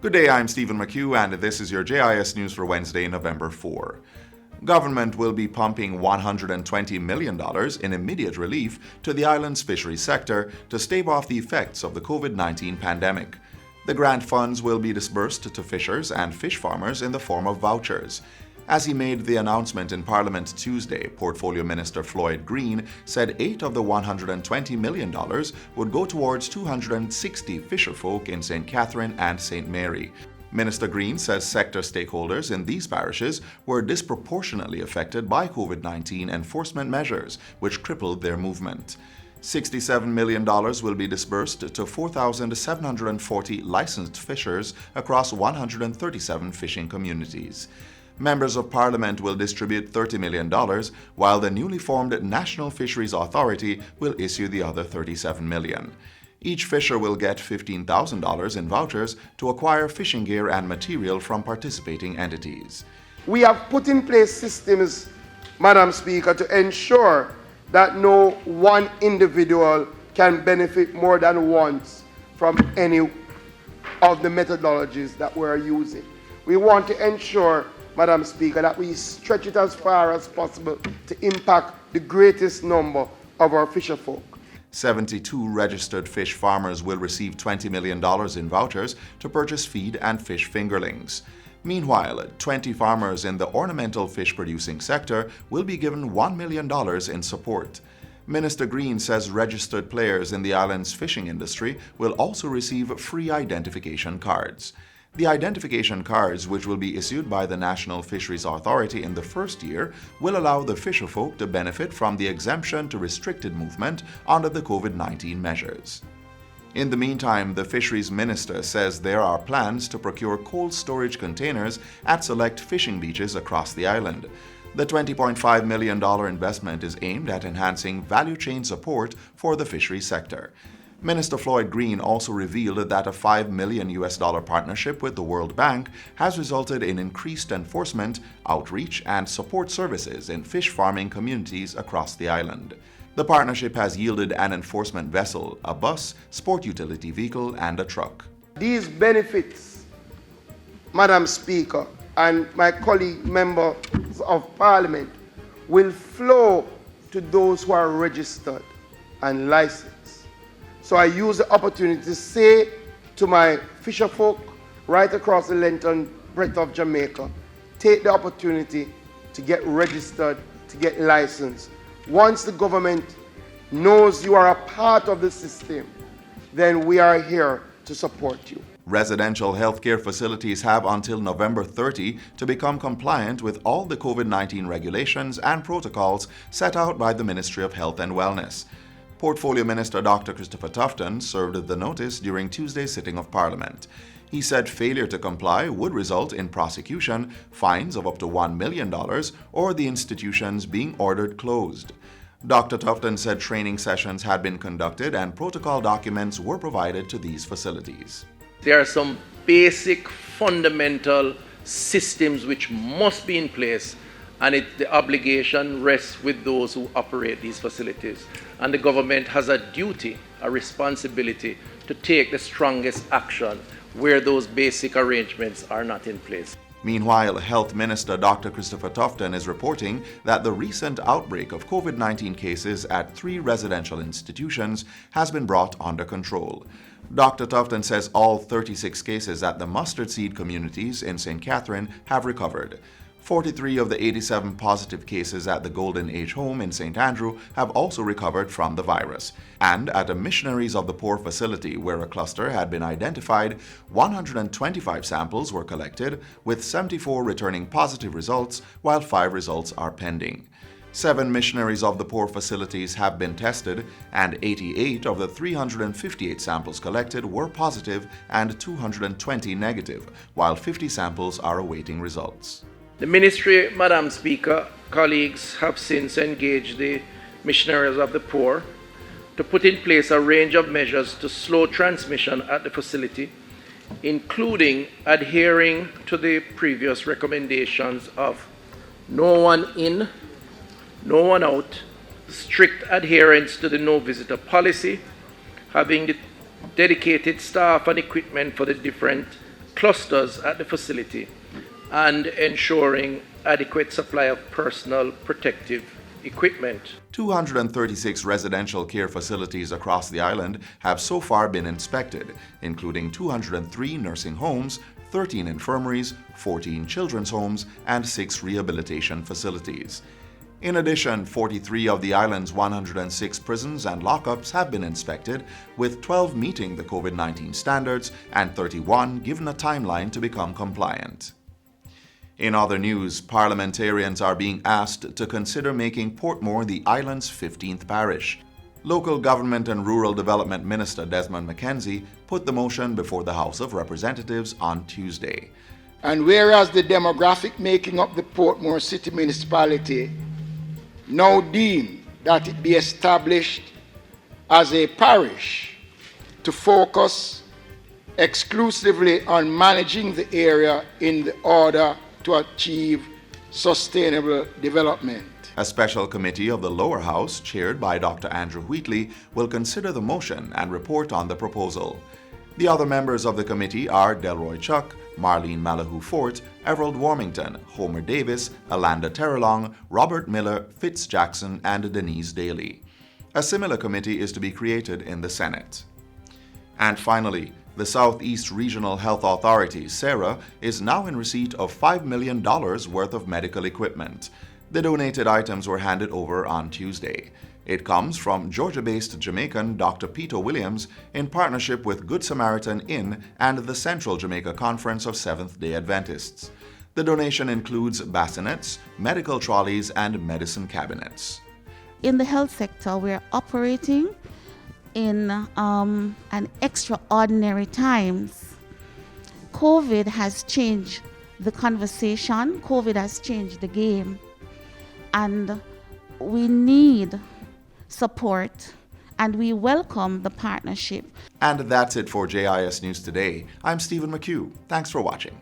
Good day, I'm Stephen McHugh, and this is your JIS News for Wednesday, November 4. Government will be pumping $120 million in immediate relief to the island's fisheries sector to stave off the effects of the COVID-19 pandemic. The grant funds will be disbursed to fishers and fish farmers in the form of vouchers. As he made the announcement in Parliament Tuesday, Portfolio Minister Floyd Green said $8 of the $120 million would go towards 260 fisherfolk in St. Catherine and St. Mary. Minister Green says sector stakeholders in these parishes were disproportionately affected by COVID-19 enforcement measures, which crippled their movement. $67 million will be disbursed to 4,740 licensed fishers across 137 fishing communities. Members of Parliament will distribute $30 million, while the newly formed National Fisheries Authority will issue the other $37 million. Each fisher will get $15,000 in vouchers to acquire fishing gear and material from participating entities. We have put in place systems, Madam Speaker, to ensure that no one individual can benefit more than once from any of the methodologies that we're using. We want to ensure, Madam Speaker, that we stretch it as far as possible to impact the greatest number of our fisherfolk. 72 registered fish farmers will receive $20 million in vouchers to purchase feed and fish fingerlings. Meanwhile, 20 farmers in the ornamental fish producing sector will be given $1 million in support. Minister Green says registered players in the island's fishing industry will also receive free identification cards. The identification cards, which will be issued by the National Fisheries Authority in the first year, will allow the fisherfolk to benefit from the exemption to restricted movement under the COVID-19 measures. In the meantime, the Fisheries Minister says there are plans to procure cold storage containers at select fishing beaches across the island. The $20.5 million investment is aimed at enhancing value chain support for the fisheries sector. Minister Floyd Green also revealed that a $5 million partnership with the World Bank has resulted in increased enforcement, outreach, and support services in fish farming communities across the island. The partnership has yielded an enforcement vessel, a bus, sport utility vehicle, and a truck. These benefits, Madam Speaker, and my colleague members of Parliament will flow to those who are registered and licensed. So I use the opportunity to say to my fisherfolk right across the length and breadth of Jamaica, take the opportunity to get registered, to get licensed. Once the government knows you are a part of the system, then we are here to support you. Residential healthcare facilities have until November 30 to become compliant with all the COVID-19 regulations and protocols set out by the Ministry of Health and Wellness. Portfolio Minister Dr. Christopher Tufton served the notice during Tuesday's sitting of Parliament. He said failure to comply would result in prosecution, fines of up to $1 million, or the institutions being ordered closed. Dr. Tufton said training sessions had been conducted and protocol documents were provided to these facilities. There are some basic fundamental systems which must be in place, and the obligation rests with those who operate these facilities. And the government has a duty, a responsibility to take the strongest action where those basic arrangements are not in place. Meanwhile, Health Minister Dr. Christopher Tufton is reporting that the recent outbreak of COVID-19 cases at 3 residential institutions has been brought under control. Dr. Tufton says all 36 cases at the mustard seed communities in St. Catherine have recovered. 43 of the 87 positive cases at the Golden Age home in St. Andrew have also recovered from the virus. And at a Missionaries of the Poor facility where a cluster had been identified, 125 samples were collected, with 74 returning positive results, while 5 results are pending. 7 Missionaries of the Poor facilities have been tested, and 88 of the 358 samples collected were positive and 220 negative, while 50 samples are awaiting results. The Ministry, Madam Speaker, colleagues have since engaged the Missionaries of the Poor to put in place a range of measures to slow transmission at the facility, including adhering to the previous recommendations of no one in, no one out, strict adherence to the no visitor policy, having the dedicated staff and equipment for the different clusters at the facility and ensuring adequate supply of personal protective equipment. 236 residential care facilities across the island have so far been inspected, including 203 nursing homes, 13 infirmaries, 14 children's homes, and 6 rehabilitation facilities. In addition, 43 of the island's 106 prisons and lockups have been inspected, with 12 meeting the COVID-19 standards and 31 given a timeline to become compliant. In other news, parliamentarians are being asked to consider making Portmore the island's 15th parish. Local Government and Rural Development Minister Desmond McKenzie put the motion before the House of Representatives on Tuesday. And whereas the demographic making up the Portmore City Municipality now deem that it be established as a parish to focus exclusively on managing the area in the order to achieve sustainable development. A special committee of the lower house, chaired by Dr. Andrew Wheatley, will consider the motion and report on the proposal. The other members of the committee are Delroy Chuck, Marlene Malahoo Fort, Everald Warmington, Homer Davis, Alanda Terrelong, Robert Miller, Fitz Jackson, and Denise Daly. A similar committee is to be created in the Senate. And finally, the Southeast Regional Health Authority, SARA, is now in receipt of $5 million worth of medical equipment. The donated items were handed over on Tuesday. It comes from Georgia-based Jamaican Dr. Peter Williams in partnership with Good Samaritan Inn and the Central Jamaica Conference of Seventh-day Adventists. The donation includes bassinets, medical trolleys, and medicine cabinets. In the health sector, we're operating in an extraordinary times. COVID has changed the conversation. COVID has changed the game. And we need support, and we welcome the partnership. And that's it for JIS News Today. I'm Stephen McHugh. Thanks for watching.